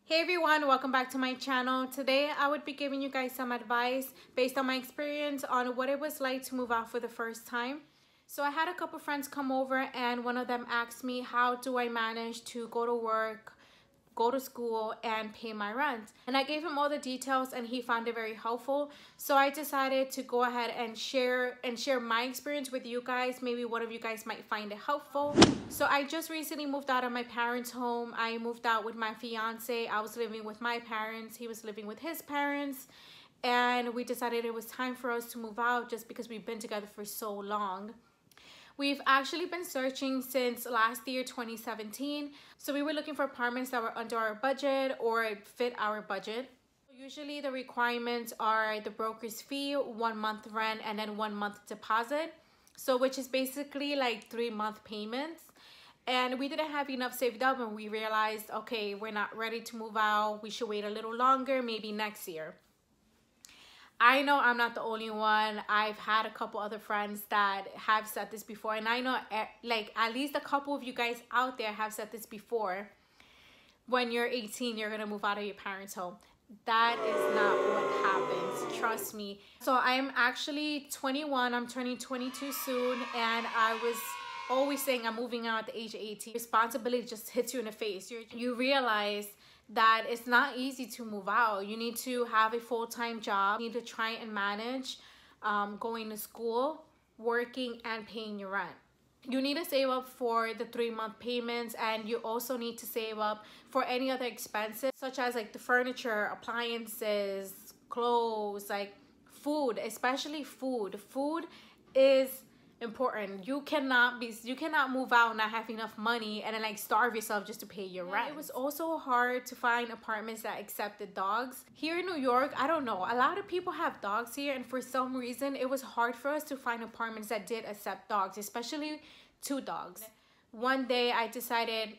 Hey everyone, welcome back to my channel. Today I would be giving you guys some advice based on my experience on what it was like to move out for the first time. So I had a couple friends come over and one of them asked me, how do I manage to go to work, go to school and pay my rent? And I gave him all the details and he found it very helpful. So I decided to go ahead and share my experience with you guys. Maybe one of you guys might find it helpful. So I just recently moved out of my parents' home. I moved out with my fiance. I was living with my parents. He was living with his parents. And we decided it was time for us to move out just because we've been together for so long. We've actually been searching since last year, 2017. So we were looking for apartments that were under our budget or fit our budget. Usually the requirements are the broker's fee, 1 month rent, and then 1 month deposit. So which is basically like 3-month payments. And we didn't have enough saved up and we realized, okay, we're not ready to move out. We should wait a little longer, maybe next year. I know I'm not the only one. I've had a couple other friends that have said this before. And I know like at least a couple of you guys out there have said this before. When you're 18, you're going to move out of your parents' home. That is not what happens. Trust me. So I'm actually 21. I'm turning 22 soon. And I was always saying I'm moving out at the age of 18. Responsibility just hits you in the face. You realize that it's not easy to move out. You need to have a full-time job. You need to try and manage going to school, working, and paying your rent. You need to save up for the 3-month payments, and you also need to save up for any other expenses such as like the furniture, appliances, clothes, like food, especially food. Food is important. You cannot move out and not have enough money and then like starve yourself just to pay your rent. It was also hard to find apartments that accepted dogs. Here in New York, I don't know, a lot of people have dogs here, and for some reason it was hard for us to find apartments that did accept dogs, especially 2 dogs. One day I decided,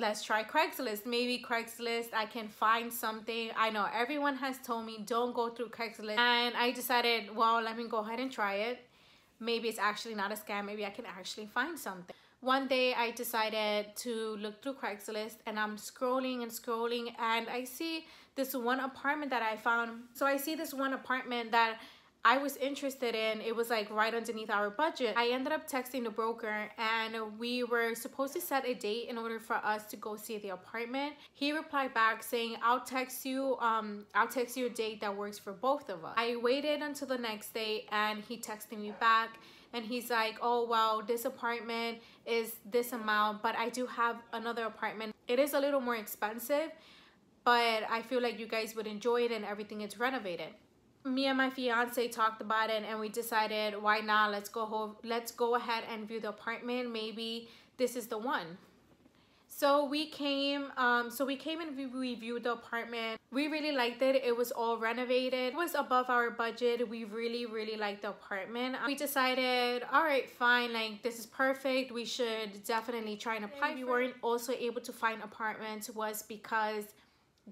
let's try Craigslist. Maybe Craigslist, I can find something. I know everyone has told me don't go through Craigslist, and I decided, well, let me go ahead and try it. Maybe it's actually not a scam. Maybe I can actually find something. One day I decided to look through Craigslist, and I'm scrolling and scrolling, and I see this one apartment that I found. So I see this one apartment that I was interested in. It was like right underneath our budget. I ended up texting the broker, and we were supposed to set a date in order for us to go see the apartment. He replied back saying, I'll text you a date that works for both of us. I waited until the next day, and he texted me back, and he's like, oh, well, this apartment is this amount, but I do have another apartment. It is a little more expensive, but I feel like you guys would enjoy it and everything is renovated. Me and my fiance talked about it, and we decided, why not? Let's go ahead and view the apartment. Maybe this is the one. So we came and we viewed the apartment. We really liked it. It was all renovated. It was above our budget. We really liked the apartment. We decided, all right, fine, like this is perfect. We should definitely try and apply. We weren't also able to find apartments was because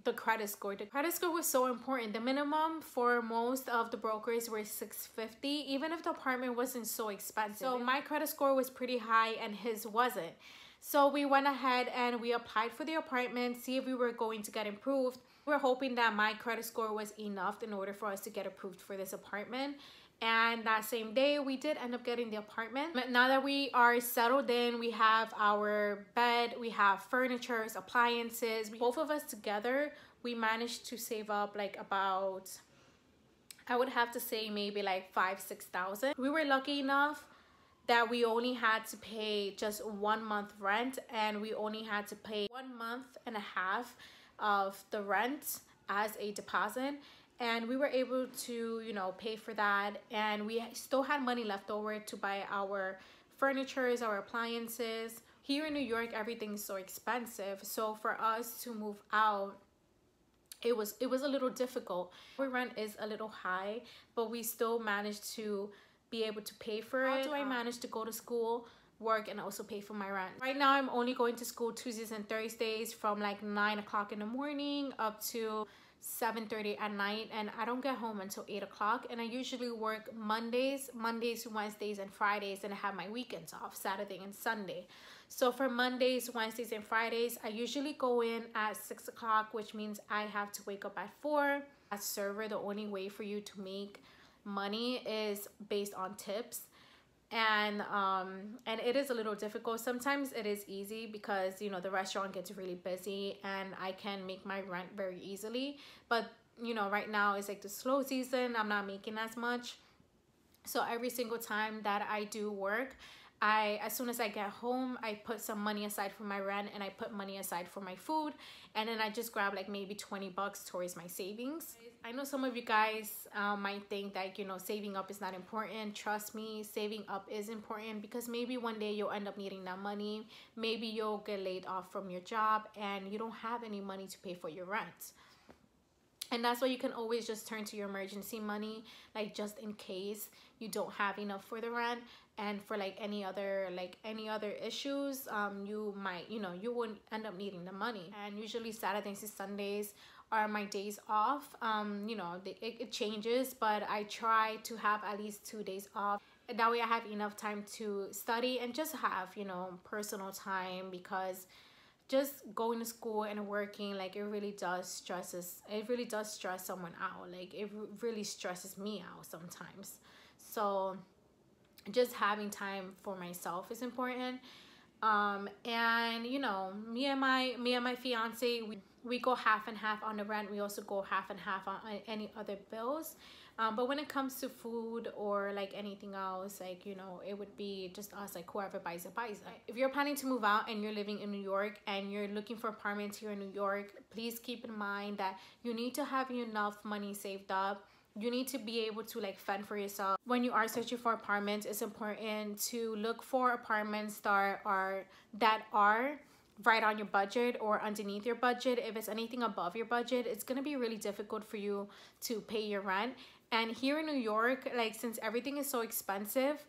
the credit score. The credit score was so important. The minimum for most of the brokers were 650, even if the apartment wasn't so expensive. So my credit score was pretty high and his wasn't. So we went ahead and we applied for the apartment, see if we were going to get approved. We were hoping that my credit score was enough in order for us to get approved for this apartment. And that same day, we did end up getting the apartment. But now that we are settled in, we have our bed, we have furniture, appliances. Both of us together, we managed to save up like about, I would have to say maybe like $5,000-6,000. We were lucky enough that we only had to pay just 1 month rent, and we only had to pay 1.5 months of the rent as a deposit. And we were able to, you know, pay for that. And we still had money left over to buy our furniture, our appliances. Here in New York, everything's so expensive. So for us to move out, it was a little difficult. Our rent is a little high, but we still managed to be able to pay for it. How do I manage to go to school, work and also pay for my rent. Right now I'm only going to school Tuesdays and Thursdays from like 9 o'clock in the morning up to 7:30 at night, and I don't get home until 8 o'clock. And I usually work Mondays, Wednesdays, and Fridays, and I have my weekends off, Saturday and Sunday. So for Mondays, Wednesdays, and Fridays, I usually go in at 6 o'clock, which means I have to wake up at 4. As server, the only way for you to make money is based on tips, and it is a little difficult. Sometimes it is easy because, you know, the restaurant gets really busy and I can make my rent very easily. But, you know, right now it's like the slow season, I'm not making as much. So every single time that I do work, as soon as I get home, I put some money aside for my rent and I put money aside for my food, and then I just grab like maybe 20 bucks towards my savings. I know some of you guys might think that, you know, saving up is not important. Trust me, saving up is important, because maybe one day you'll end up needing that money. Maybe you'll get laid off from your job and you don't have any money to pay for your rent. And that's why you can always just turn to your emergency money, like just in case you don't have enough for the rent, and for like any other issues, you might, you know, you wouldn't end up needing the money. And usually Saturdays and Sundays are my days off. You know, it changes, but I try to have at least 2 days off. And that way I have enough time to study and just have, you know, personal time, because just going to school and working, like, it really does stress someone out. Like, it really stresses me out sometimes. So just having time for myself is important. And you know, me and my fiance, we go half and half on the rent. We also go half and half on any other bills. But when it comes to food or like anything else, like, you know, it would be just us, like whoever buys it, buys it. If you're planning to move out and you're living in New York and you're looking for apartments here in New York, please keep in mind that you need to have enough money saved up. You need to be able to like fend for yourself. When you are searching for apartments, it's important to look for apartments that are right on your budget or underneath your budget. If it's anything above your budget, it's gonna be really difficult for you to pay your rent. And here in New York, like, since everything is so expensive,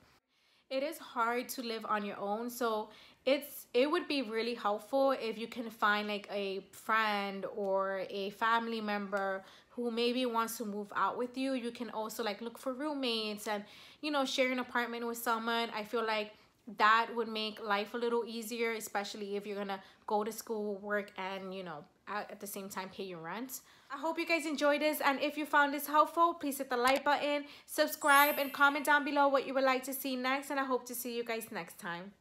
it is hard to live on your own. So it would be really helpful if you can find like a friend or a family member who maybe wants to move out with you. You can also like look for roommates and, you know, share an apartment with someone. I feel like that would make life a little easier, especially if you're gonna go to school, work, and, you know, at the same time pay your rent. I hope you guys enjoyed this, and if you found this helpful, please hit the like button, subscribe, and comment down below what you would like to see next, and I hope to see you guys next time.